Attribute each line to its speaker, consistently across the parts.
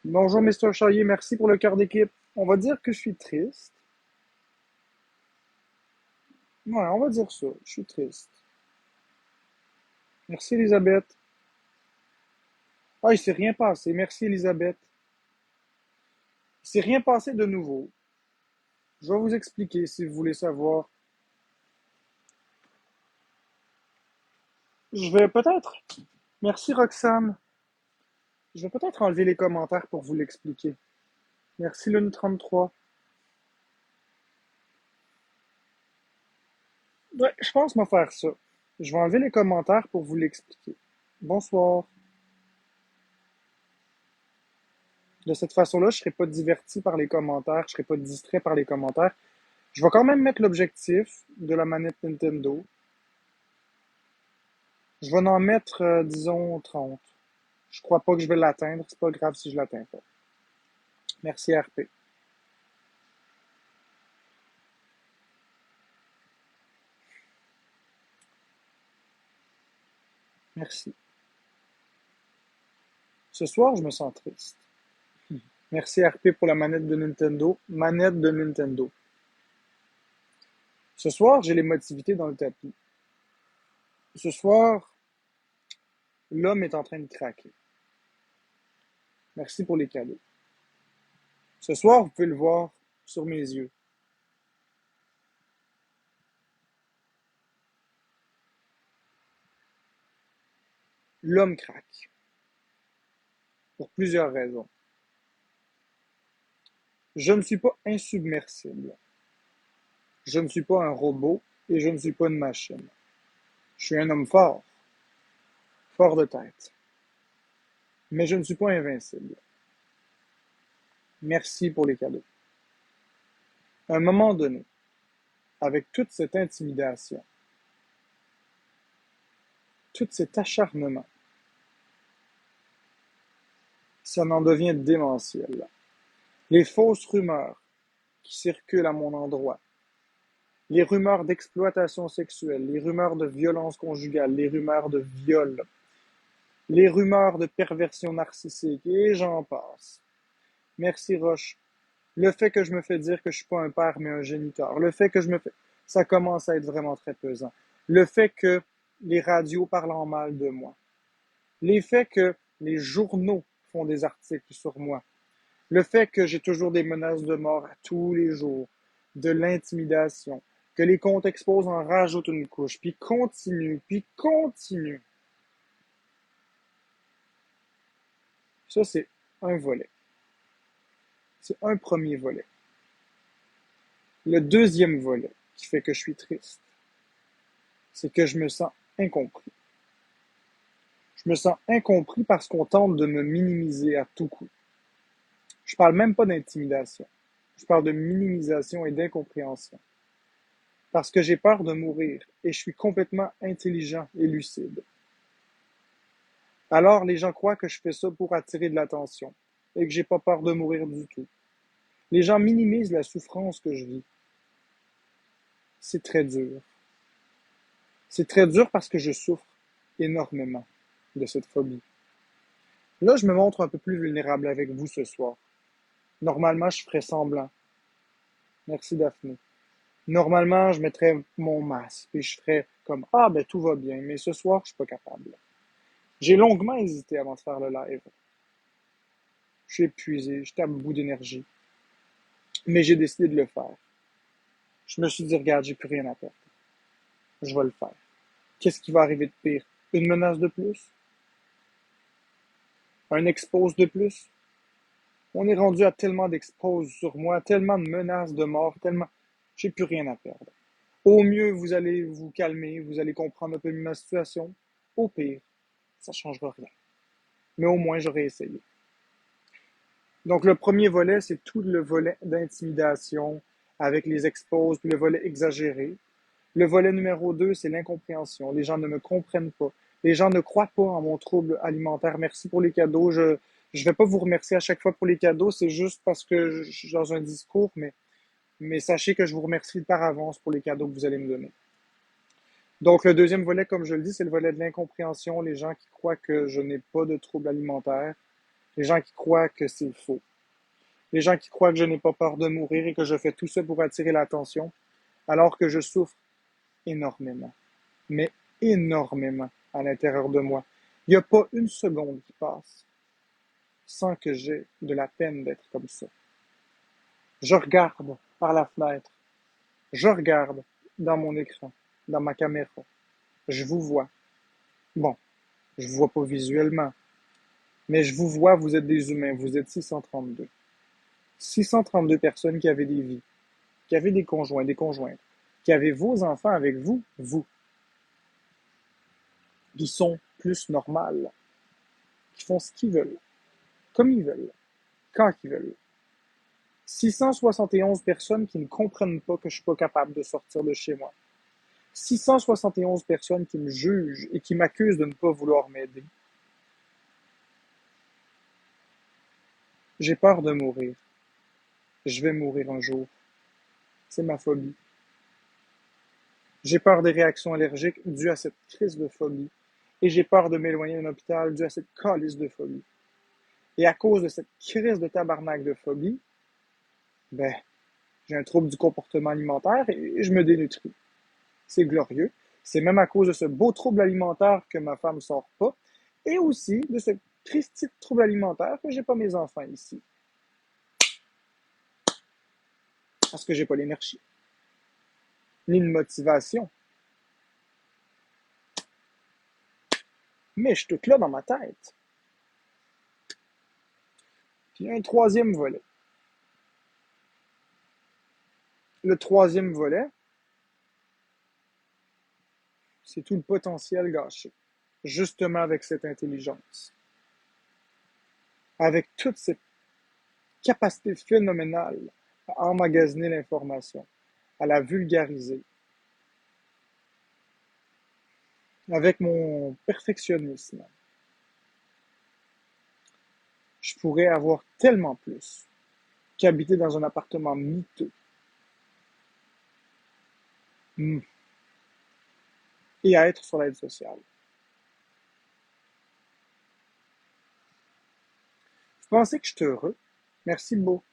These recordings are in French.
Speaker 1: Bonjour, Mr. Charrier, merci pour le cœur d'équipe. On va dire que je suis triste. Ouais, on va dire ça. Je suis triste. Merci, Elisabeth. Ah, il s'est rien passé. Merci, Elisabeth. Il s'est rien passé de nouveau. Je vais vous expliquer si vous voulez savoir. Je vais peut-être. Merci, Roxane. Je vais peut-être enlever les commentaires pour vous l'expliquer. Merci, Lune33. Ouais, je pense m'en faire ça. Je vais enlever les commentaires pour vous l'expliquer. Bonsoir. De cette façon-là, je ne serai pas diverti par les commentaires, je ne serai pas distrait par les commentaires. Je vais quand même mettre l'objectif de la manette Nintendo. Je vais en mettre, disons, 30. Je crois pas que je vais l'atteindre. C'est pas grave si je l'atteins pas. Merci RP. Merci. Ce soir, je me sens triste. Merci RP pour la manette de Nintendo. Manette de Nintendo. Ce soir, j'ai l'émotivité dans le tapis. Ce soir, l'homme est en train de craquer. Merci pour les cadeaux. Ce soir, vous pouvez le voir sur mes yeux. L'homme craque. Pour plusieurs raisons. Je ne suis pas insubmersible. Je ne suis pas un robot et je ne suis pas une machine. Je suis un homme fort, fort de tête. Mais je ne suis pas invincible. Merci pour les cadeaux. À un moment donné, avec toute cette intimidation, tout cet acharnement, ça en devient démentiel. Les fausses rumeurs qui circulent à mon endroit, les rumeurs d'exploitation sexuelle, les rumeurs de violence conjugale, les rumeurs de viol, les rumeurs de perversion narcissique, et j'en passe. Merci Roche. Le fait que je me fais dire que je suis pas un père mais un géniteur, le fait que je me fais, ça commence à être vraiment très pesant. Le fait que les radios parlent en mal de moi, les faits que les journaux font des articles sur moi, le fait que j'ai toujours des menaces de mort à tous les jours, de l'intimidation, que les comptes exposent en rajoutent une couche, puis continue. Ça, c'est un volet. C'est un premier volet. Le deuxième volet qui fait que je suis triste, c'est que je me sens incompris. Je me sens incompris parce qu'on tente de me minimiser à tout coup. Je parle même pas d'intimidation. Je parle de minimisation et d'incompréhension. Parce que j'ai peur de mourir et je suis complètement intelligent et lucide. Alors les gens croient que je fais ça pour attirer de l'attention et que j'ai pas peur de mourir du tout. Les gens minimisent la souffrance que je vis. C'est très dur. C'est très dur parce que je souffre énormément de cette phobie. Là, je me montre un peu plus vulnérable avec vous ce soir. Normalement, je ferais semblant. Merci Daphné. Normalement, je mettrais mon masque et je ferais comme ah ben tout va bien, mais ce soir, je suis pas capable. J'ai longuement hésité avant de faire le live. Je suis épuisé, j'étais à bout d'énergie. Mais j'ai décidé de le faire. Je me suis dit, regarde, j'ai plus rien à perdre. Je vais le faire. Qu'est-ce qui va arriver de pire? Une menace de plus? Un expose de plus? On est rendu à tellement d'exposes sur moi, tellement de menaces de mort, tellement. J'ai plus rien à perdre. Au mieux, vous allez vous calmer, vous allez comprendre un peu mieux ma situation. Au pire, ça ne changera rien. Mais au moins, j'aurais essayé. Donc, le premier volet, c'est tout le volet d'intimidation avec les exposes, puis le volet exagéré. Le volet numéro 2, c'est l'incompréhension. Les gens ne me comprennent pas. Les gens ne croient pas en mon trouble alimentaire. Merci pour les cadeaux. Je vais pas vous remercier à chaque fois pour les cadeaux. C'est juste parce que je suis dans un discours, mais sachez que je vous remercie par avance pour les cadeaux que vous allez me donner. Donc, le deuxième volet, comme je le dis, c'est le volet de l'incompréhension. Les gens qui croient que je n'ai pas de trouble alimentaire. Les gens qui croient que c'est faux. Les gens qui croient que je n'ai pas peur de mourir et que je fais tout ça pour attirer l'attention, alors que je souffre énormément. Mais énormément à l'intérieur de moi. Il n'y a pas une seconde qui passe sans que j'ai de la peine d'être comme ça. Je regarde par la fenêtre. Je regarde dans mon écran, dans ma caméra. Je vous vois. Bon, je vous vois pas visuellement, mais je vous vois, vous êtes des humains, vous êtes 632. 632 personnes qui avaient des vies, qui avaient des conjoints, des conjointes, qui avaient vos enfants avec vous, qui sont plus normales, qui font ce qu'ils veulent, comme ils veulent, quand ils veulent. 671 personnes qui ne comprennent pas que je suis pas capable de sortir de chez moi. 671 personnes qui me jugent et qui m'accusent de ne pas vouloir m'aider. J'ai peur de mourir. Je vais mourir un jour. C'est ma phobie. J'ai peur des réactions allergiques dues à cette crise de phobie. Et j'ai peur de m'éloigner d'un hôpital dû à cette calice de phobie. Et à cause de cette crise de tabarnak de phobie, ben, j'ai un trouble du comportement alimentaire et je me dénutris. C'est glorieux. C'est même à cause de ce beau trouble alimentaire que ma femme sort pas. Et aussi de ce triste trouble alimentaire que j'ai pas mes enfants ici. Parce que j'ai pas l'énergie. Ni une motivation. Mais je suis tout là dans ma tête. Puis il y a un troisième volet. Le troisième volet, c'est tout le potentiel gâché. Justement avec cette intelligence. Avec toute cette capacité phénoménale à emmagasiner l'information, à la vulgariser. Avec mon perfectionnisme, je pourrais avoir tellement plus qu'habiter dans un appartement miteux. Et à être sur l'aide sociale. Vous pensez que je suis heureux? Merci beau.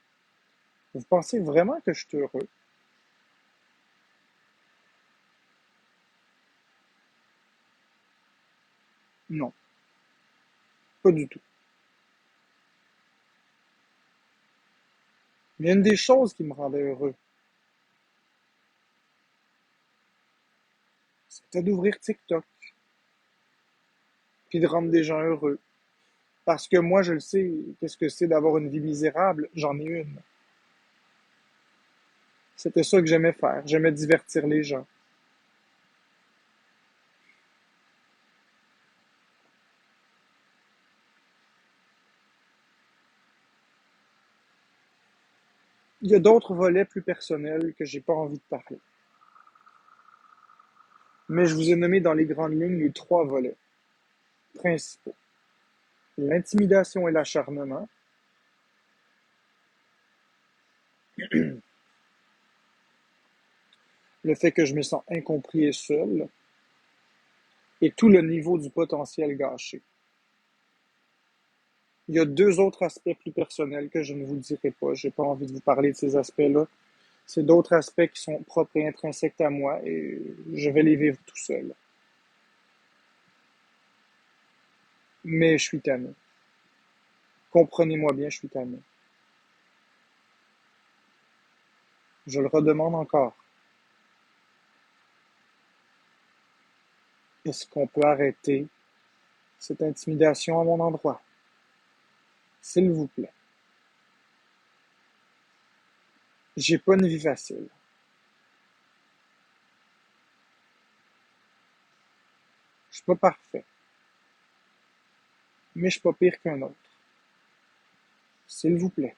Speaker 1: Vous pensez vraiment que je suis heureux? Non, pas du tout. Mais une des choses qui me rendait heureux, c'était d'ouvrir TikTok, puis de rendre des gens heureux. Parce que moi, je le sais, qu'est-ce que c'est d'avoir une vie misérable? J'en ai une. C'était ça que j'aimais faire. J'aimais divertir les gens. Il y a d'autres volets plus personnels que j'ai pas envie de parler. Mais je vous ai nommé dans les grandes lignes les trois volets principaux. L'intimidation et l'acharnement, le fait que je me sens incompris et seul, et tout le niveau du potentiel gâché. Il y a deux autres aspects plus personnels que je ne vous dirai pas. J'ai pas envie de vous parler de ces aspects-là. C'est d'autres aspects qui sont propres et intrinsèques à moi et je vais les vivre tout seul. Mais je suis tanné. Comprenez-moi bien, je suis tanné. Je le redemande encore. Est-ce qu'on peut arrêter cette intimidation à mon endroit? S'il vous plaît. J'ai pas une vie facile. Je suis pas parfait. Mais je suis pas pire qu'un autre. S'il vous plaît.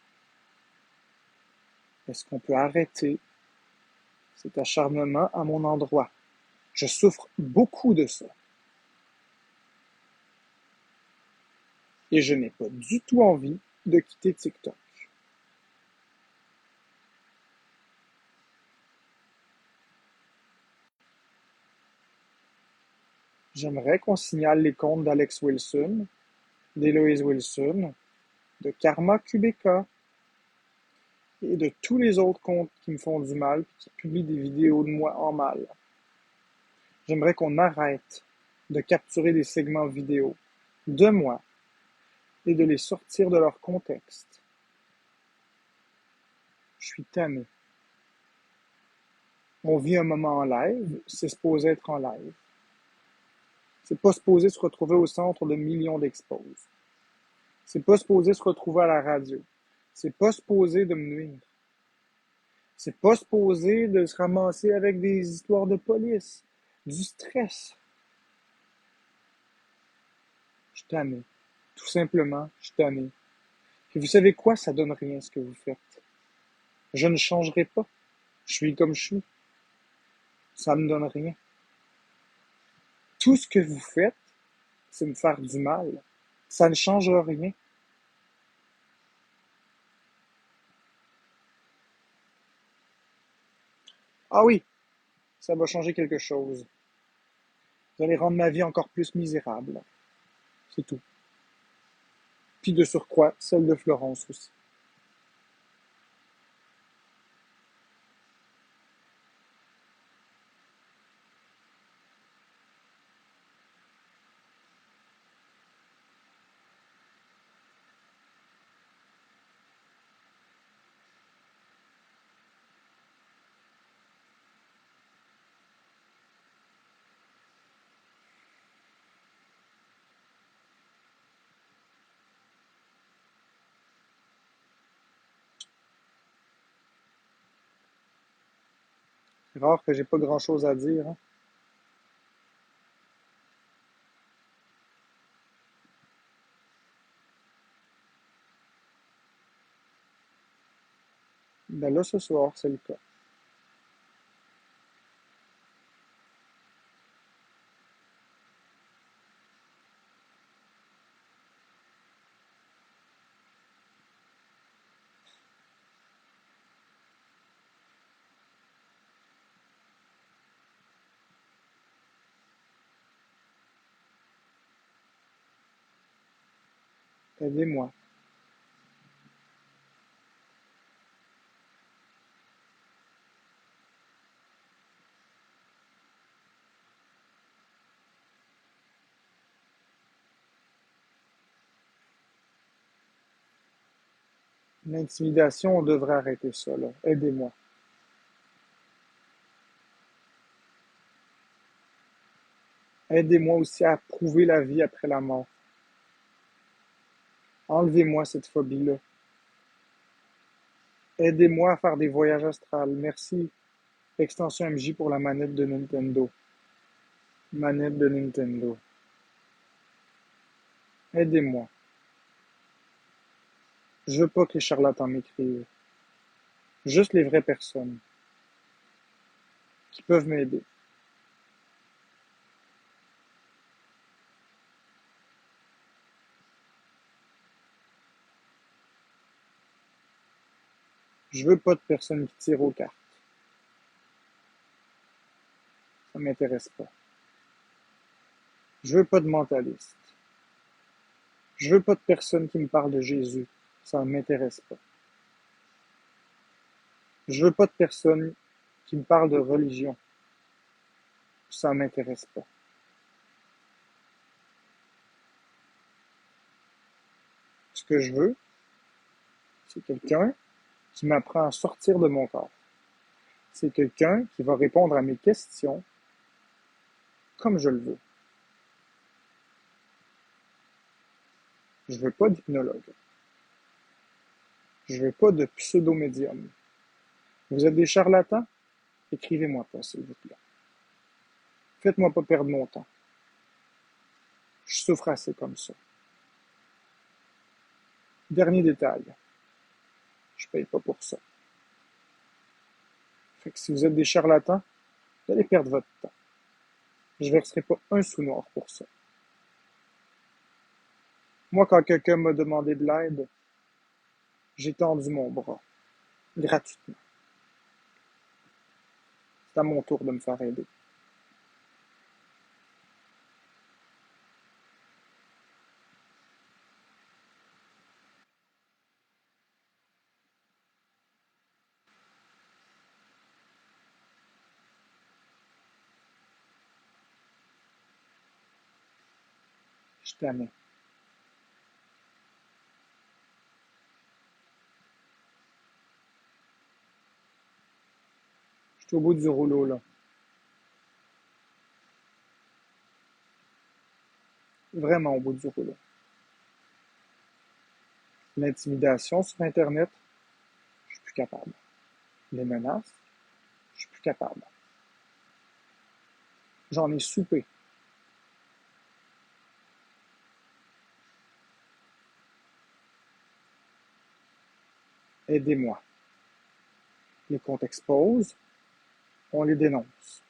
Speaker 1: Est-ce qu'on peut arrêter cet acharnement à mon endroit? Je souffre beaucoup de ça. Et je n'ai pas du tout envie de quitter TikTok. J'aimerais qu'on signale les comptes d'Alex Wilson, d'Héloïse Wilson, de Karma QBK et de tous les autres comptes qui me font du mal et qui publient des vidéos de moi en mal. J'aimerais qu'on arrête de capturer des segments vidéo de moi et de les sortir de leur contexte. Je suis tanné. On vit un moment en live, c'est supposé être en live. C'est pas supposé se retrouver au centre de millions d'exposes. C'est pas supposé se retrouver à la radio. C'est pas supposé de me nuire. C'est pas supposé de se ramasser avec des histoires de police, du stress. Je suis tanné. Tout simplement, je suis tanné. Et vous savez quoi? Ça donne rien ce que vous faites. Je ne changerai pas. Je suis comme je suis. Ça me donne rien. Tout ce que vous faites, c'est me faire du mal. Ça ne changera rien. Ah oui, ça va changer quelque chose. Vous allez rendre ma vie encore plus misérable. C'est tout. Puis de surcroît, celle de Florence aussi. C'est rare que j'ai pas grand-chose à dire, hein. Ben là, ce soir, c'est le cas. Aidez-moi. L'intimidation, on devrait arrêter ça, là. Aidez-moi. Aidez-moi aussi à prouver la vie après la mort. Enlevez-moi cette phobie-là. Aidez-moi à faire des voyages astrales. Merci, Extension MJ, pour la manette de Nintendo. Manette de Nintendo. Aidez-moi. Je veux pas que les charlatans m'écrivent. Juste les vraies personnes qui peuvent m'aider. Je veux pas de personnes qui tirent aux cartes. Ça m'intéresse pas. Je veux pas de mentalistes. Je veux pas de personnes qui me parlent de Jésus. Ça m'intéresse pas. Je veux pas de personnes qui me parlent de religion. Ça m'intéresse pas. Ce que je veux, c'est quelqu'un qui m'apprend à sortir de mon corps. C'est quelqu'un qui va répondre à mes questions comme je le veux. Je veux pas d'hypnologue. Je veux pas de pseudo-médium. Vous êtes des charlatans? Écrivez-moi pas, s'il vous plaît. Faites-moi pas perdre mon temps. Je souffre assez comme ça. Dernier détail, je paye pas pour ça. Fait que si vous êtes des charlatans, vous allez perdre votre temps. Je verserai pas un sou noir pour ça. Moi, quand quelqu'un m'a demandé de l'aide, j'ai tendu mon bras, gratuitement. C'est à mon tour de me faire aider. Je t'aimais. Je suis au bout du rouleau, là. Vraiment au bout du rouleau. L'intimidation sur Internet, je suis plus capable. Les menaces, je suis plus capable. J'en ai soupé. Aidez-moi. Les comptes exposent, on les dénonce.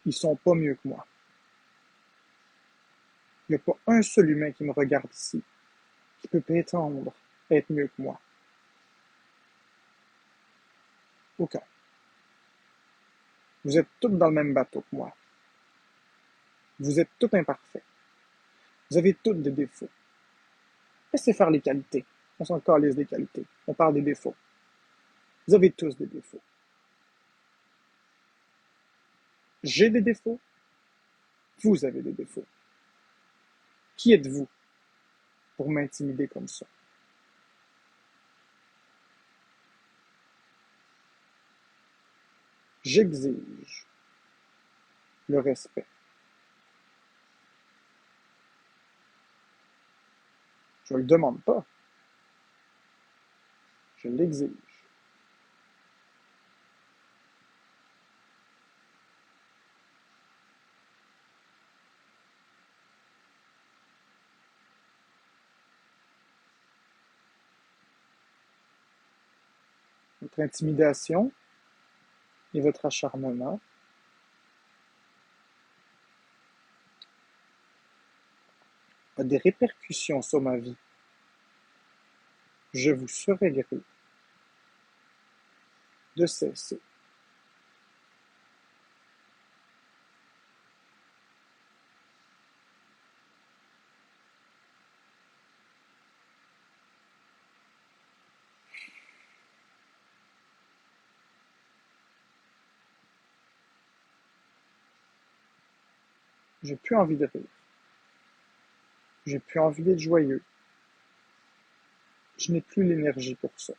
Speaker 1: Ils sont pas mieux que moi. Il n'y a pas un seul humain qui me regarde ici, qui peut prétendre être mieux que moi. Aucun. Vous êtes tous dans le même bateau que moi. Vous êtes tous imparfaits. Vous avez tous des défauts. Laissez faire les qualités. On s'en calisse des qualités. On parle des défauts. Vous avez tous des défauts. J'ai des défauts. Vous avez des défauts. Qui êtes-vous pour m'intimider comme ça? J'exige le respect. Je ne le demande pas. Je l'exige. Votre intimidation et votre acharnement a des répercussions sur ma vie. Je vous serai gré de cesser. J'ai plus envie de rire. J'ai plus envie d'être joyeux. Je n'ai plus l'énergie pour ça.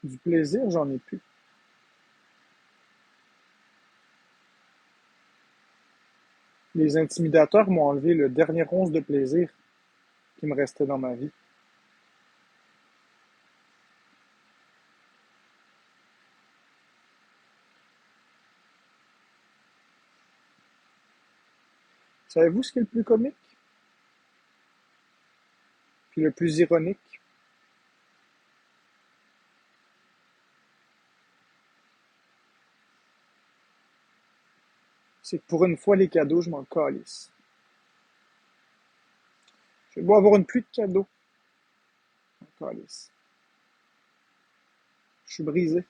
Speaker 1: Du plaisir, j'en ai plus. Les intimidateurs m'ont enlevé le dernier once de plaisir qui me restait dans ma vie. Savez-vous ce qui est le plus comique? Puis le plus ironique? C'est que pour une fois, les cadeaux, je m'en calisse. Je vais beau avoir une pluie de cadeaux. Je m'en calisse. Je suis brisé.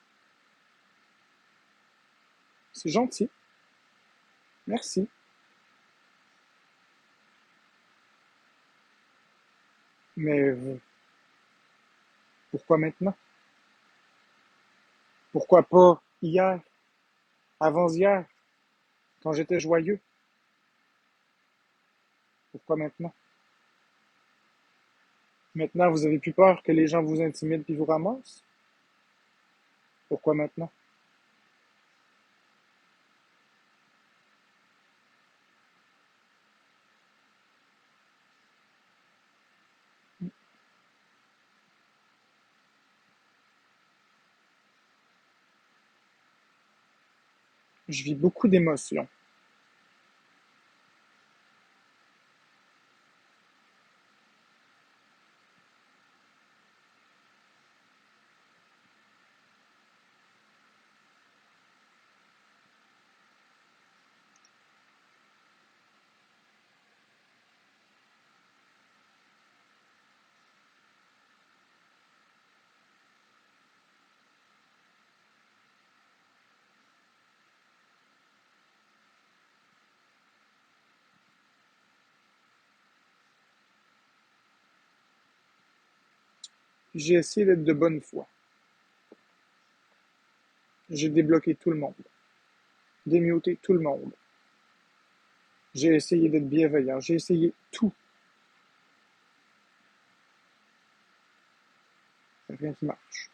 Speaker 1: C'est gentil. Merci. Mais pourquoi maintenant? Pourquoi pas hier, avant-hier, quand j'étais joyeux? Pourquoi maintenant? Maintenant, vous avez plus peur que les gens vous intimident puis vous ramassent? Pourquoi maintenant? Je vis beaucoup d'émotions. J'ai essayé d'être de bonne foi. J'ai débloqué tout le monde, démuté tout le monde. J'ai essayé d'être bienveillant. J'ai essayé tout. Rien qui marche.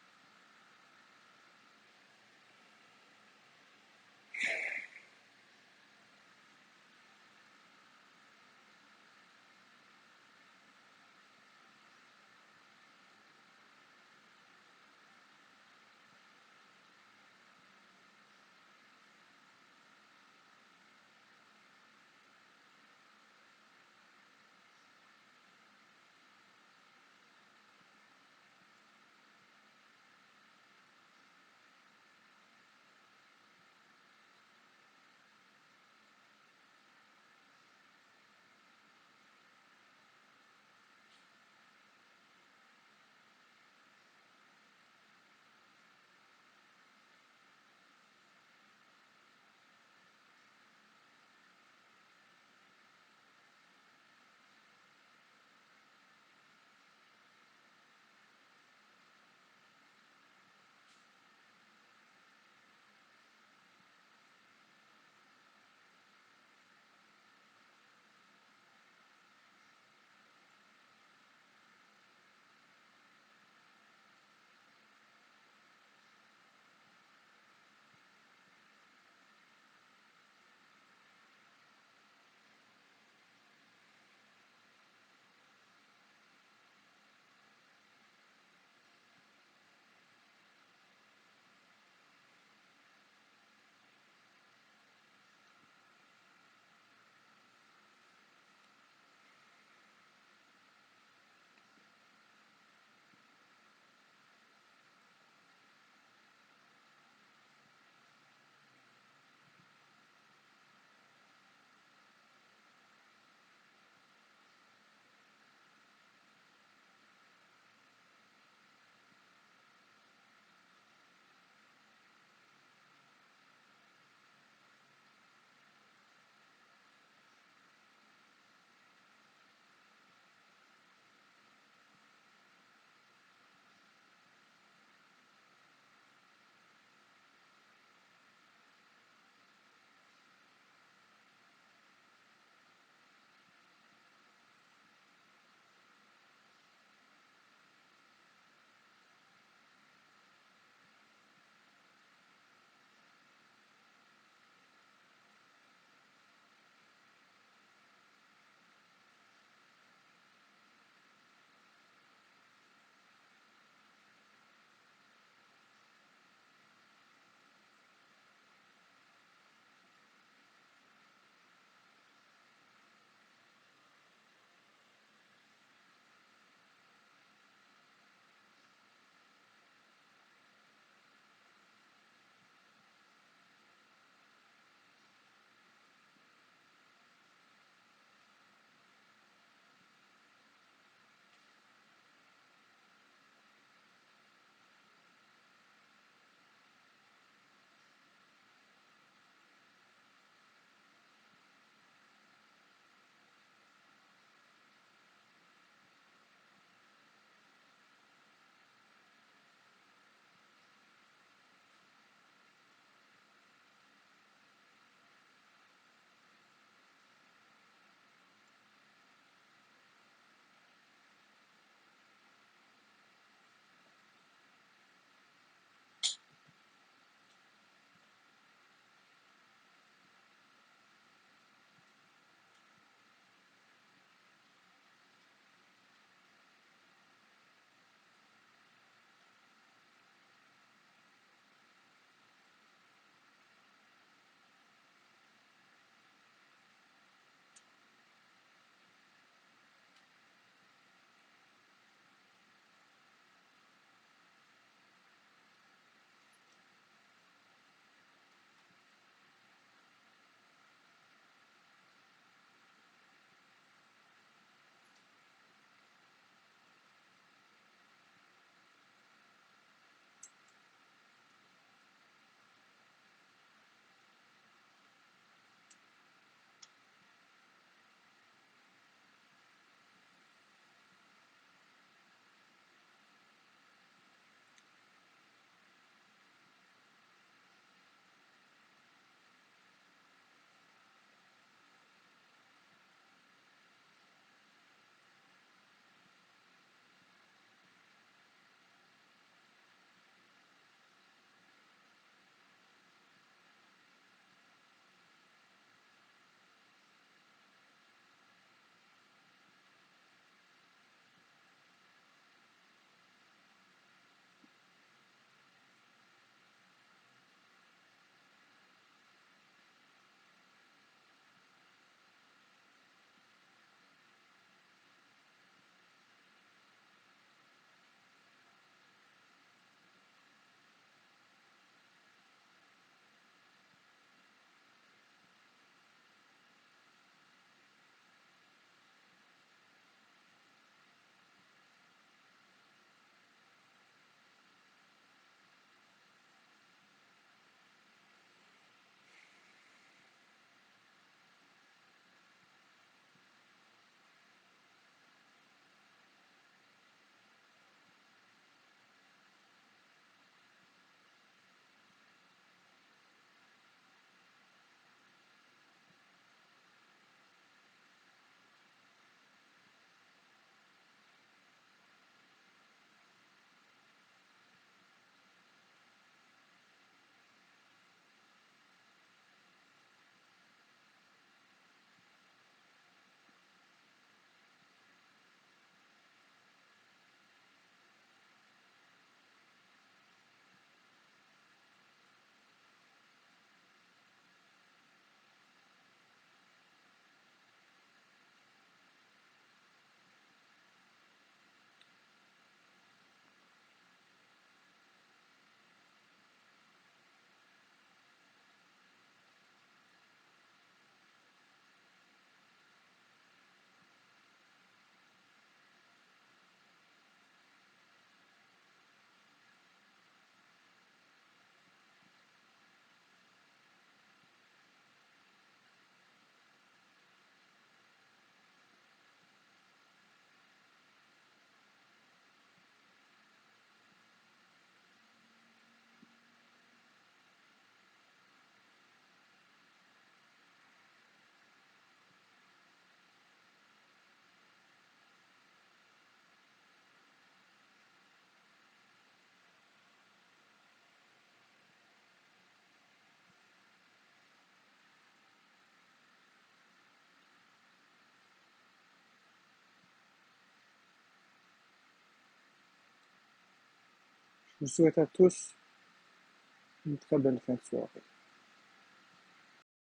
Speaker 1: Je vous souhaite à tous une très belle fin de soirée.